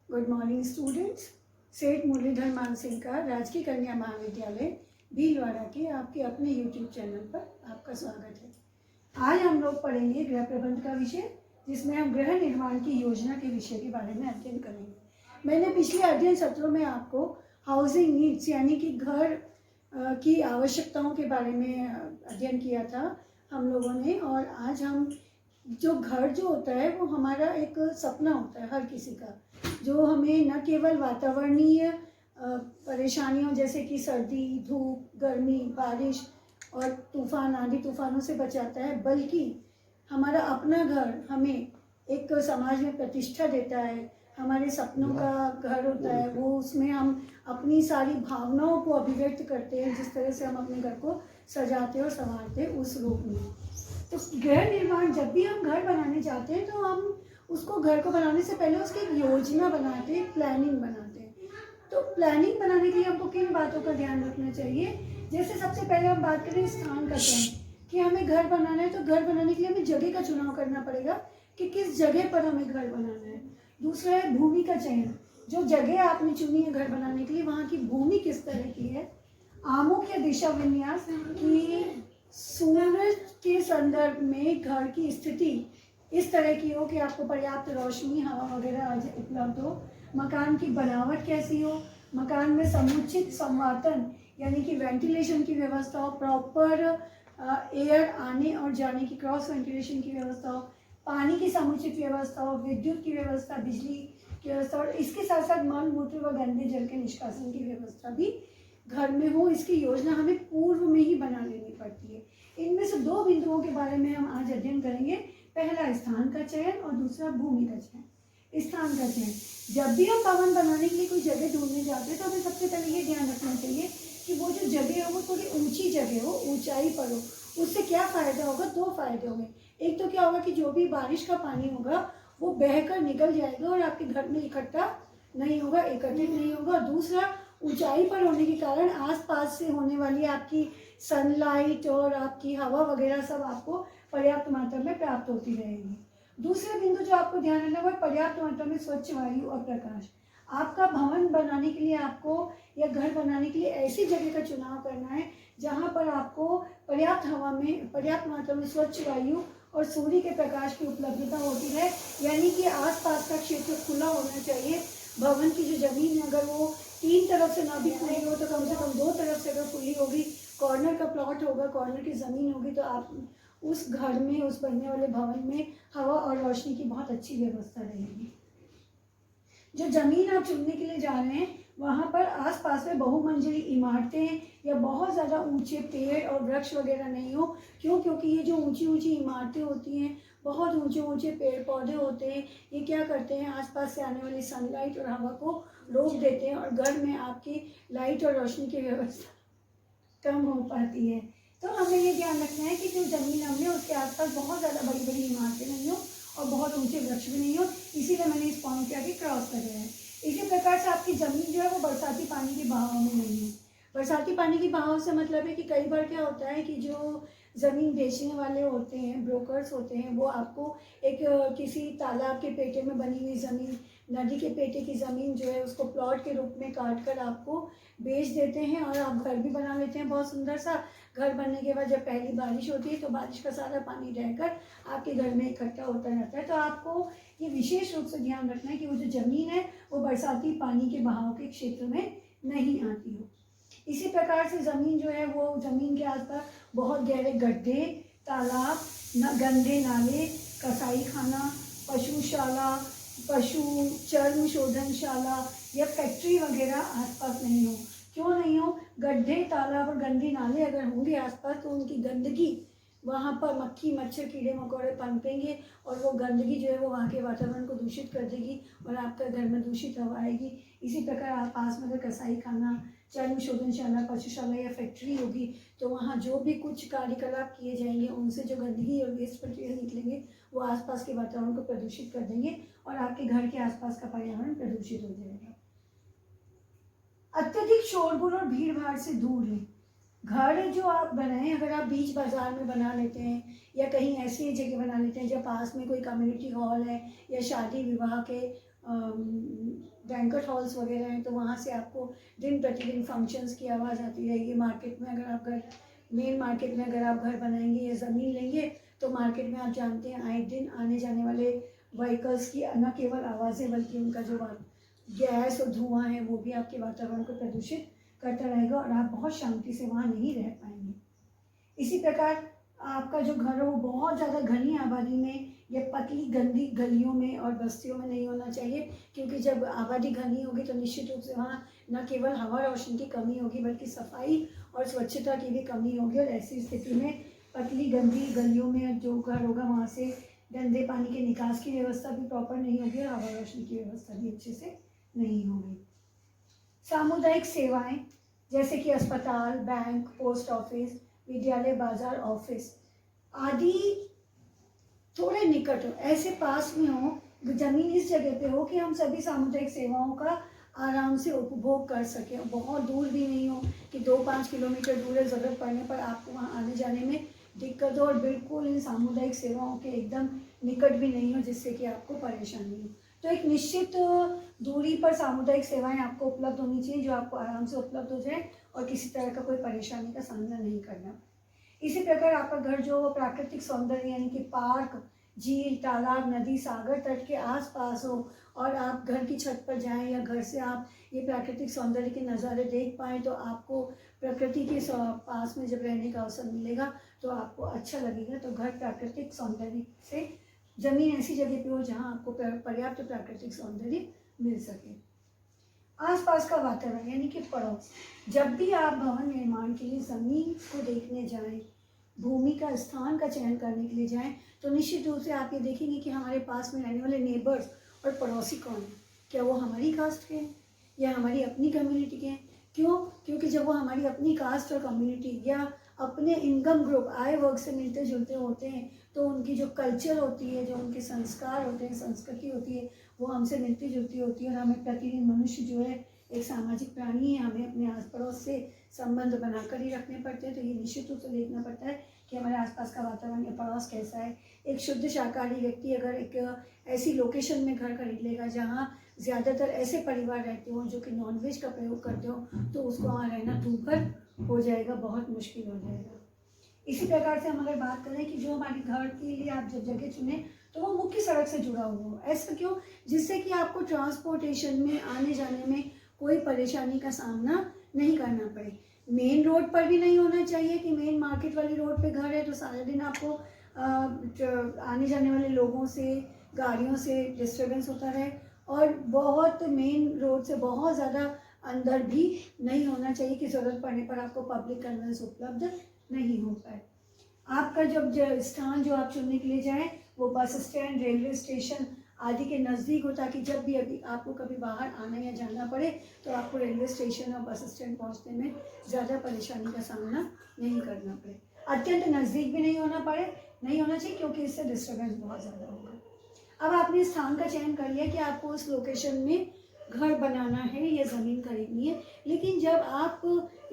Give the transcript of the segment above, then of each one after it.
Good morning students. सेठ मुरलीधर मानसिंह का राजकीय कन्या महाविद्यालय भीलवाड़ा के आपके अपने यूट्यूब चैनल पर आपका स्वागत है। आज हम लोग पढ़ेंगे गृह प्रबंध का विषय, जिसमें हम गृह निर्माण की योजना के विषय के बारे में अध्ययन करेंगे। मैंने पिछले अध्ययन सत्रों में आपको हाउसिंग नीड्स यानी कि घर की आवश्यकताओं के बारे में अध्ययन किया था हम लोगों ने। और आज हम जो घर जो होता है वो हमारा एक सपना होता है हर किसी का, जो हमें न केवल वातावरणीय परेशानियों जैसे कि सर्दी, धूप, गर्मी, बारिश और तूफान, आंधी तूफानों से बचाता है, बल्कि हमारा अपना घर हमें एक समाज में प्रतिष्ठा देता है। हमारे सपनों का घर होता है वो, उसमें हम अपनी सारी भावनाओं को अभिव्यक्त करते हैं, जिस तरह से हम अपने घर को सजाते और संवारते उस रूप में। तो गृह निर्माण, जब भी हम घर बनाने जाते हैं तो हम उसको, घर को बनाने से पहले उसकी एक योजना बनाते हैं, प्लानिंग बनाते हैं। तो प्लानिंग बनाने के लिए हमको किन बातों का ध्यान रखना चाहिए? जैसे सबसे पहले हम बात करें स्थान का चयन, कि हमें घर बनाना है तो घर बनाने के लिए हमें जगह का चुनाव करना पड़ेगा कि किस जगह पर हमें घर बनाना है। दूसरा है भूमि का चयन, जो जगह आपने चुनी है घर बनाने के लिए वहाँ की भूमि किस तरह की है। आमुख या दिशा विन्यास, कि सूरज के संदर्भ में घर की स्थिति इस तरह की हो कि आपको पर्याप्त रोशनी, हवा वगैरह उपलब्ध हो। मकान की बनावट कैसी हो, मकान में समुचित संवातन यानी कि वेंटिलेशन की व्यवस्था हो, प्रॉपर एयर आने और जाने की, क्रॉस वेंटिलेशन की व्यवस्था हो, पानी की समुचित व्यवस्था हो, विद्युत की व्यवस्था, बिजली की व्यवस्था, और इसके साथ साथ मल मूत्र व गंदे जल के निष्कासन की व्यवस्था भी घर में हो। इसकी योजना हमें पूर्व में ही बना लेनी पड़ती है। इनमें से दो बिंदुओं के बारे में हम आज अध्ययन करेंगे। पहला स्थान का चयन और दूसरा भूमि का चयन। स्थान का चयन, जब भी हम भवन बनाने के लिए कोई जगह ढूंढने जाते हैं तो हमें सबसे पहले ये ध्यान रखना चाहिए कि वो जो जगह हो वो थोड़ी ऊंची जगह हो, ऊंचाई पर हो। उससे क्या फ़ायदा होगा? दो फायदे होंगे। एक तो क्या होगा कि जो भी बारिश का पानी होगा वो बहकर निकल जाएगा और आपके घर में इकट्ठा नहीं होगा, एकत्रित नहीं होगा। दूसरा, ऊंचाई पर होने के कारण आसपास से होने वाली आपकी सनलाइट और आपकी हवा वगैरह सब आपको पर्याप्त मात्रा में प्राप्त होती रहेगी। दूसरा बिंदु जो आपको ध्यान रखना है वो पर्याप्त मात्रा में स्वच्छ वायु और प्रकाश। आपका भवन बनाने के लिए आपको, या घर बनाने के लिए ऐसी जगह का चुनाव करना है जहाँ पर आपको पर्याप्त हवा में, पर्याप्त मात्रा में स्वच्छ वायु और सूर्य के प्रकाश की उपलब्धता होती है। यानी कि आसपास का क्षेत्र खुला होना चाहिए। भवन की जो जमीन है अगर वो तीन तरफ से ना भी खुली हो तो कम से कम दो तरफ से अगर खुली होगी, कॉर्नर का प्लॉट होगा, कॉर्नर की ज़मीन होगी, तो आप उस घर में, उस बनने वाले भवन में हवा और रोशनी की बहुत अच्छी व्यवस्था रहेगी। जो ज़मीन आप चुनने के लिए जा रहे हैं वहाँ पर आसपास में बहुमंजिली इमारतें या बहुत ज़्यादा ऊंचे पेड़ और वृक्ष वगैरह नहीं हो। क्यों? क्योंकि ये जो ऊंची ऊंची इमारतें होती हैं, बहुत ऊंचे ऊंचे पेड़ पौधे होते हैं, ये क्या करते हैं, आसपास से आने वाली सनलाइट और हवा को रोक देते हैं और घर में आपकी लाइट और रोशनी की व्यवस्था कम हो पाती है। तो हमें ये ध्यान रखना है कि जो ज़मीन हमने उसके आसपास बहुत ज़्यादा बड़ी बड़ी इमारतें नहीं हो और बहुत ऊंचे वृक्ष भी नहीं हो। इसीलिए मैंने इस पॉइंट के आगे क्रॉस कर दिया है। इसी प्रकार से आपकी ज़मीन जो है वो बरसाती पानी के बहाव में नहीं है। बरसाती पानी के बहाव से मतलब है कि कई बार क्या होता है कि जो ज़मीन बेचने वाले होते हैं, ब्रोकर्स होते हैं, वो आपको एक किसी तालाब के पेटे में बनी हुई ज़मीन, नदी के पेटे की ज़मीन जो है उसको प्लॉट के रूप में काट कर आपको बेच देते हैं और आप घर भी बना लेते हैं बहुत सुंदर सा। घर बनने के बाद जब पहली बारिश होती है तो बारिश का सारा पानी रहकर आपके घर में इकट्ठा होता रहता है। तो आपको ये विशेष रूप से ध्यान रखना है कि वो जो ज़मीन है वो बरसाती पानी के बहाव के क्षेत्र में नहीं आती हो। इसी प्रकार से ज़मीन जो है वो, ज़मीन के आसपास बहुत गहरे गड्ढे, तालाब, गंदे नाले, कसाई खाना, पशुशाला, पशु चर्म शोधनशाला या फैक्ट्री वगैरह आसपास नहीं हो। क्यों नहीं हो? गड्ढे, तालाब और गंदे नाले अगर होंगे आसपास तो उनकी गंदगी, वहाँ पर मक्खी, मच्छर, कीड़े मकोड़े पनपेंगे और वो गंदगी जो है वो वहाँ के वातावरण को दूषित कर देगी और आपका घर में दूषित हवा आएगी। इसी प्रकार आप पास में अगर कसाई खाना, चर्म शोधनशाला, पशुशाला या फैक्ट्री होगी तो वहाँ जो भी कुछ कार्यकलाप किए जाएंगे उनसे जो गंदगी और वेस्ट मटेरियल निकलेंगे वो आसपास के वातावरण को प्रदूषित कर देंगे और आपके घर के आसपास का पर्यावरण प्रदूषित हो जाएगा। अत्यधिक शोरगुल और भीड़ भाड़ से दूर है। घर जो आप बनाएं, अगर आप बीच बाजार में बना लेते हैं या कहीं ऐसी जगह बना लेते हैं जब पास में कोई कम्युनिटी हॉल है या शादी विवाह के बैंक्वेट हॉल्स वगैरह हैं, तो वहाँ से आपको दिन प्रतिदिन फंक्शंस की आवाज़ आती रहेगी। मार्केट में अगर आप घर, मेन मार्केट में अगर आप घर बनाएंगे या ज़मीन लेंगे तो मार्केट में आप जानते हैं आए दिन आने जाने वाले व्हीकल्स की न केवल आवाज़ें बल्कि उनका जो गैस और धुआं है वो भी आपके वातावरण को प्रदूषित करता रहेगा और आप बहुत शांति से वहाँ नहीं रह पाएंगे। इसी प्रकार आपका जो घर है वो बहुत ज़्यादा घनी आबादी में या पतली गंदी गलियों में और बस्तियों में नहीं होना चाहिए, क्योंकि जब आबादी घनी होगी तो निश्चित रूप से वहाँ न केवल हवा रोशनी की कमी होगी बल्कि सफाई और स्वच्छता की भी कमी होगी। और ऐसी स्थिति में पतली गंदी गलियों में जो घर होगा वहाँ से गंदे पानी के निकास की व्यवस्था भी प्रॉपर नहीं होगी और हवा रोशनी की व्यवस्था भी अच्छे से नहीं होगी। सामुदायिक सेवाएं जैसे कि अस्पताल, बैंक, पोस्ट ऑफिस, विद्यालय, बाजार, ऑफिस आदि थोड़े निकट हो, ऐसे पास में हो, जमीन इस जगह पे हो कि हम सभी सामुदायिक सेवाओं का आराम से उपभोग कर सकें। बहुत दूर भी नहीं हो कि 2-5 किलोमीटर दूर है, ज़रूरत पड़ने पर आपको वहाँ आने जाने में दिक्कत हो, और बिल्कुल इन सामुदायिक सेवाओं के एकदम निकट भी नहीं हो जिससे कि आपको परेशानी हो। तो एक निश्चित दूरी पर सामुदायिक सेवाएं आपको उपलब्ध होनी चाहिए जो आपको आराम से उपलब्ध हो जाए और किसी तरह का कोई परेशानी का सामना नहीं करना। इसी प्रकार आपका घर जो प्राकृतिक सौंदर्य यानी कि पार्क, झील, तालाब, नदी, सागर तट के आसपास हो और आप घर की छत पर जाएं या घर से आप ये प्राकृतिक सौंदर्य के नज़ारे देख पाएँ तो आपको प्रकृति के पास में जब रहने का अवसर मिलेगा तो आपको अच्छा लगेगा। तो घर प्राकृतिक सौंदर्य से, जमीन ऐसी जगह पे हो जहाँ आपको पर्याप्त प्राकृतिक सौंदर्य मिल सके। आसपास का वातावरण यानी कि पड़ोस, जब भी आप भवन निर्माण के लिए ज़मीन को देखने जाएं, भूमि का स्थान का चयन करने के लिए जाएं, तो निश्चित रूप से आप ये देखेंगे कि हमारे पास में रहने वाले नेबर्स और पड़ोसी कौन हैं। क्या वो हमारी कास्ट के हैं या हमारी अपनी कम्युनिटी के हैं? क्यों? क्योंकि जब वो हमारी अपनी कास्ट और कम्युनिटी या अपने इनकम ग्रुप, आय वर्ग से मिलते जुलते होते हैं तो उनकी जो कल्चर होती है, जो उनके संस्कार होते हैं, संस्कृति होती है, वो हमसे मिलती जुलती होती है। और हमें प्रतिदिन, मनुष्य जो है एक सामाजिक प्राणी है, हमें अपने आस पड़ोस से संबंध बनाकर ही रखने पड़ते हैं। तो ये निश्चित रूप से देखना पड़ता है कि हमारे आसपास का वातावरण या पड़ोस कैसा है। एक शुद्ध शाकाहारी व्यक्ति अगर एक ऐसी लोकेशन में घर खरीद लेगा जहाँ ज़्यादातर ऐसे परिवार रहते हों जो कि नॉनवेज का प्रयोग करते हो, तो उसको वहाँ रहना दूभर हो जाएगा, बहुत मुश्किल हो जाएगा। इसी प्रकार से हम अगर बात करें कि जो हमारे घर के लिए आप जब जगह चुने तो वो मुख्य सड़क से जुड़ा हुआ हो। ऐसा क्यों? जिससे कि आपको ट्रांसपोर्टेशन में, आने जाने में कोई परेशानी का सामना नहीं करना पड़े। मेन रोड पर भी नहीं होना चाहिए कि मेन मार्केट वाली रोड पे घर है तो सारा दिन आपको आने जाने वाले लोगों से, गाड़ियों से डिस्टर्बेंस होता रहे, और बहुत मेन रोड से बहुत ज़्यादा अंदर भी नहीं होना चाहिए कि ज़रूरत पड़ने पर आपको पब्लिक कन्वेंस उपलब्ध नहीं हो पाए। आपका जब स्थान जो आप चुनने के लिए जाएं वो बस स्टैंड, रेलवे स्टेशन आदि के नज़दीक हो, ताकि जब भी अभी आपको कभी बाहर आना या जाना पड़े तो आपको रेलवे स्टेशन और बस स्टैंड पहुंचने में ज़्यादा परेशानी का सामना नहीं करना पड़े। अत्यंत नज़दीक भी नहीं होना चाहिए क्योंकि इससे डिस्टर्बेंस बहुत ज़्यादा होगा। अब आपने स्थान का चयन कर लिया कि आपको उस लोकेशन में घर बनाना है या ज़मीन खरीदनी है, लेकिन जब आप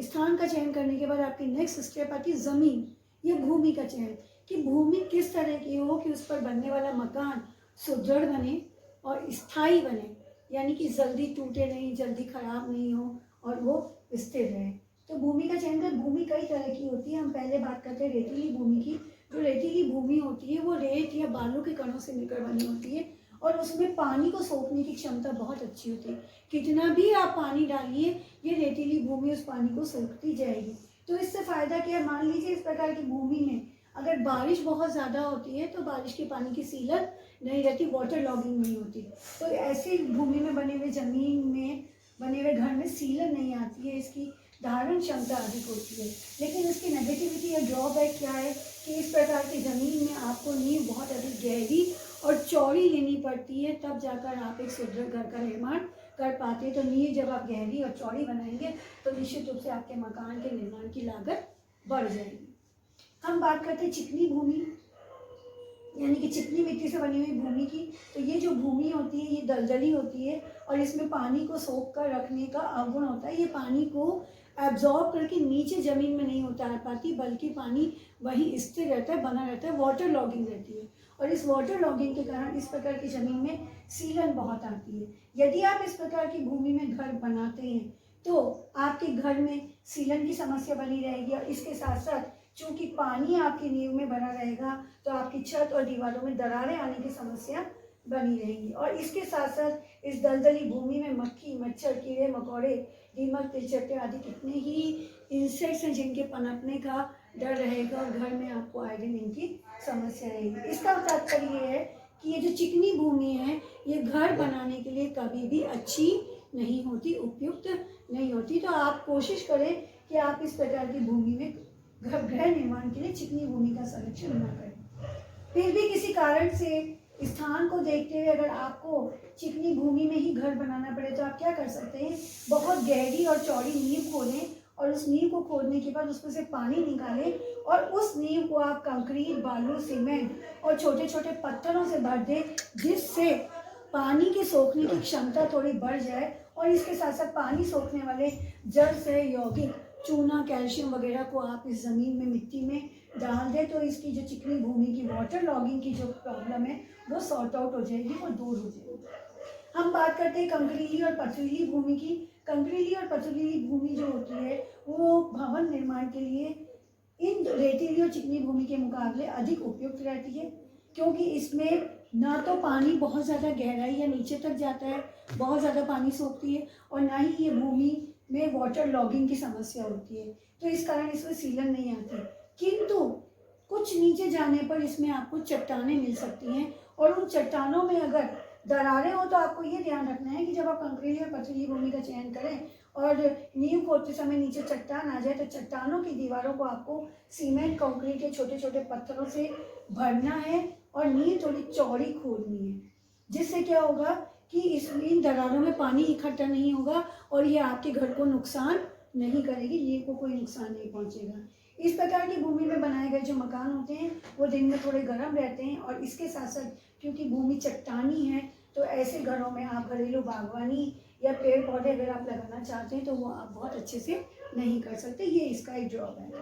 स्थान का चयन करने के बाद आपकी नेक्स्ट स्टेप आती है ज़मीन या भूमि का चयन, कि भूमि किस तरह की हो कि उस पर बनने वाला मकान सुदृढ़ बने और स्थायी बने, यानी कि जल्दी टूटे नहीं, जल्दी खराब नहीं हो और वो स्थिर रहे। तो भूमि का चयन कर, भूमि कई तरह की होती है। हम पहले बात करते हैं रेतीली भूमि की। जो रेतीली भूमि होती है वो रेत या बालू के कणों से मिलकर बनी होती है और उसमें पानी को सोखने की क्षमता बहुत अच्छी होती है। कितना भी आप पानी डालिए ये रेतीली भूमि उस पानी को सोखती जाएगी। तो इससे फ़ायदा क्या है? मान लीजिए इस प्रकार की भूमि में अगर बारिश बहुत ज़्यादा होती है तो बारिश के पानी की सीलन नहीं रहती, वाटर लॉगिंग नहीं होती। तो ऐसी भूमि में बने हुए, ज़मीन में बने हुए घर में सीलन नहीं आती है, इसकी धारण क्षमता अधिक होती है। लेकिन इसकी नेगेटिविटी या ड्रॉबैक क्या है कि इस प्रकार की ज़मीन में आपको नींव बहुत अधिक गहरी और चौड़ी लेनी पड़ती है, तब जाकर आप एक सुदृढ़ घर का निर्माण कर पाते हैं। तो नींव जब आप गहरी और चौड़ी बनाएंगे तो निश्चित रूप से आपके मकान के निर्माण की लागत बढ़ जाएगी। हम बात करते हैं चिकनी भूमि, यानी कि चिकनी मिट्टी से बनी हुई भूमि की। तो ये जो भूमि होती है ये दलदली होती है और इसमें पानी को सोख कर रखने का अवगुण होता है। ये पानी को एब्जॉर्ब करके नीचे ज़मीन में नहीं उतार पाती, बल्कि पानी वहीं स्थिर रहता है, बना रहता है, वाटर लॉगिंग रहती है। और इस वाटर लॉगिंग के कारण इस प्रकार की ज़मीन में सीलन बहुत आती है। यदि आप इस प्रकार की भूमि में घर बनाते हैं तो आपके घर में सीलन की समस्या बनी रहेगी, और इसके साथ साथ चूँकि पानी आपकी नींव में बना रहेगा तो आपकी छत और दीवारों में दरारें आने की समस्या बनी रहेगी। और इसके साथ साथ इस दलदली भूमि में मक्खी, मच्छर, कीड़े मकोड़े, दीमक, तिलचट्टे आदि कितने ही इंसेक्ट्स हैं जिनके पनपने का डर रहेगा, और घर में आपको आए दिन इनकी समस्या रहेगी। इसका तात्पर्य ये है कि ये जो चिकनी भूमि है ये घर बनाने के लिए कभी भी अच्छी नहीं होती, उपयुक्त नहीं होती। तो आप कोशिश करें कि आप इस प्रकार की भूमि में गृह निर्माण के लिए चिकनी भूमि का संरक्षण न करें। फिर भी किसी कारण से स्थान को देखते हुए अगर आपको चिकनी भूमि में ही घर बनाना पड़े तो आप क्या कर सकते हैं, बहुत गहरी और चौड़ी नींव खोदें, और उस नींव को खोदने के बाद उसमें से पानी निकालें, और उस नींव को आप कंक्रीट, बालू, सीमेंट और छोटे छोटे पत्थरों से भर दें, जिससे पानी के सोखने की क्षमता थोड़ी बढ़ जाए। और इसके साथ साथ पानी सोखने वाले जल से यौगिक चूना, कैल्शियम वगैरह को आप इस ज़मीन में, मिट्टी में डाल दें, तो इसकी जो चिकनी भूमि की वाटर लॉगिंग की जो प्रॉब्लम है वो सॉर्ट आउट हो जाएगी, वो दूर हो जाएगी। हम बात करते हैं कंकरीली और पथरीली भूमि की। कंकरीली और पथरीली भूमि जो होती है वो भवन निर्माण के लिए इन रेतीली और चिकनी भूमि के मुकाबले अधिक उपयुक्त रहती है, क्योंकि इसमें ना तो पानी बहुत ज़्यादा गहराई या नीचे तक जाता है, बहुत ज़्यादा पानी सोखती है, और ना ही ये भूमि में वाटर लॉगिंग की समस्या होती है, तो इस कारण इसमें सीलन नहीं आती। किंतु कुछ नीचे जाने पर इसमें आपको चट्टानें मिल सकती हैं, और उन चट्टानों में अगर दरारें हो तो आपको ये ध्यान रखना है कि जब आप कंकरीली और पथरीली भूमि का चयन करें और नींव खोदते समय नीचे चट्टान आ जाए तो चट्टानों की दीवारों को आपको सीमेंट, कंक्रीट के छोटे छोटे पत्थरों से भरना है, और नींव थोड़ी चौड़ी खोदनी है, जिससे क्या होगा कि इन दरारों में पानी इकट्ठा नहीं होगा, और ये आपके घर को नुकसान नहीं करेगी, नींव को कोई नुकसान नहीं पहुंचेगा। इस प्रकार की भूमि में बनाए गए जो मकान होते हैं वो दिन में थोड़े गर्म रहते हैं, और इसके साथ साथ क्योंकि भूमि चट्टानी है तो ऐसे घरों में आप घरेलू बागवानी या पेड़ पौधे अगर आप लगाना चाहते हैं तो वो आप बहुत अच्छे से नहीं कर सकते, ये इसका एक ड्रॉबैक है।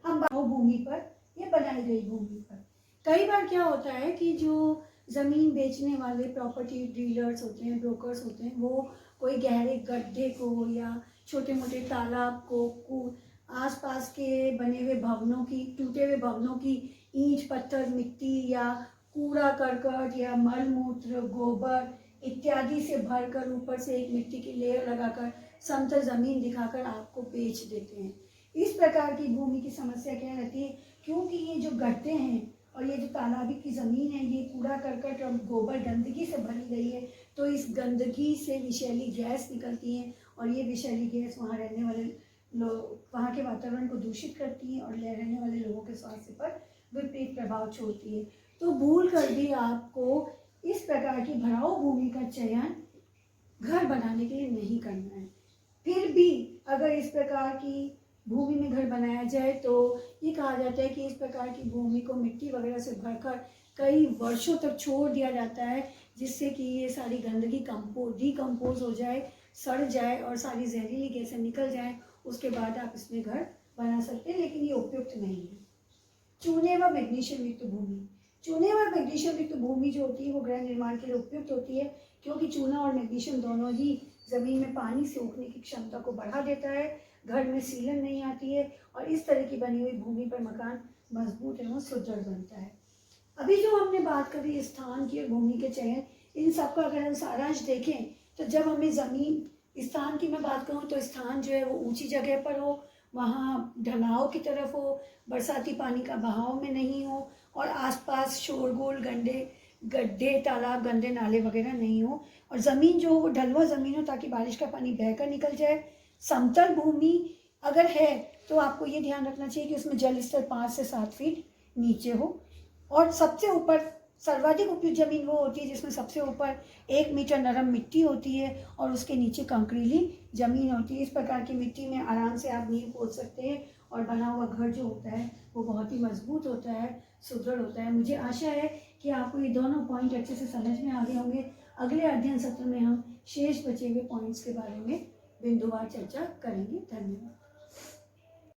हम भूमि पर या बनाई गई भूमि पर कई बार क्या होता है कि जो ज़मीन बेचने वाले प्रॉपर्टी डीलर्स होते हैं, ब्रोकर्स होते हैं, वो कोई गहरे गड्ढे को या छोटे मोटे तालाब को, आसपास के बने हुए भवनों की, टूटे हुए भवनों की ईंट, पत्थर, मिट्टी या कूड़ा करकट या मल मूत्र, गोबर इत्यादि से भरकर ऊपर से एक मिट्टी की लेयर लगाकर समतल ज़मीन दिखाकर आपको बेच देते हैं। इस प्रकार की भूमि की समस्या क्या रहती है, क्योंकि ये जो गड्ढे हैं और ये जो तालाबी की ज़मीन है ये कूड़ा करकट और गोबर गंदगी से भरी गई है, तो इस गंदगी से विषैली गैस निकलती है, और ये विषैली गैस वहाँ रहने वाले लोग, वहाँ के वातावरण को दूषित करती है और रहने वाले लोगों के स्वास्थ्य पर विपरीत प्रभाव छोड़ती है। तो भूल कर भी आपको इस प्रकार की भराऊ भूमि का चयन घर बनाने के लिए नहीं करना है। फिर भी अगर इस प्रकार की भूमि में घर बनाया जाए तो ये कहा जाता है कि इस प्रकार की भूमि को मिट्टी वगैरह से भरकर कई वर्षों तक छोड़ दिया जाता है, जिससे कि ये सारी गंदगी डिकम्पोज हो जाए, सड़ जाए और सारी जहरीली गैसें निकल जाए, उसके बाद आप इसमें घर बना सकते हैं, लेकिन ये उपयुक्त नहीं है। चूने व मैग्नीशियम युक्त भूमि। चूने व मैग्नीशियम युक्त भूमि जो होती है वो गृह निर्माण के लिए उपयुक्त होती है, क्योंकि चूना और मैग्नीशियम दोनों ही ज़मीन में पानी सोखने की क्षमता को बढ़ा देता है, घर में सीलन नहीं आती है, और इस तरह की बनी हुई भूमि पर मकान मजबूत एवं सुदृढ़ बनता है। अभी जो हमने बात करी स्थान की और भूमि के चयन, इन सबका अगर हम सारांश देखें तो जब हमें ज़मीन, स्थान की मैं बात करूँ तो स्थान जो है वो ऊंची जगह पर हो, वहाँ ढलाव की तरफ हो, बरसाती पानी का बहाव में नहीं हो, और आसपास शोरगुल, गड्ढे, तालाब, गंदे नाले वगैरह नहीं हो, और ज़मीन जो हो वो ढलवा ज़मीन हो ताकि बारिश का पानी बहकर निकल जाए। समतल भूमि अगर है तो आपको ये ध्यान रखना चाहिए कि उसमें जल स्तर 5 से 7 फीट नीचे हो, और सबसे ऊपर सर्वाधिक उपयुक्त ज़मीन वो होती है जिसमें सबसे ऊपर 1 मीटर नरम मिट्टी होती है और उसके नीचे कंकरीली ज़मीन होती है। इस प्रकार की मिट्टी में आराम से आप नींव खोद सकते हैं, और बना हुआ घर जो होता है वो बहुत ही मजबूत होता है, सुदृढ़ होता है। मुझे आशा है कि आपको ये दोनों पॉइंट अच्छे से समझ में आ गए होंगे। अगले अध्ययन सत्र में हम शेष बचे हुए पॉइंट्स के बारे में बिंदुवार चर्चा करेंगे। धन्यवाद।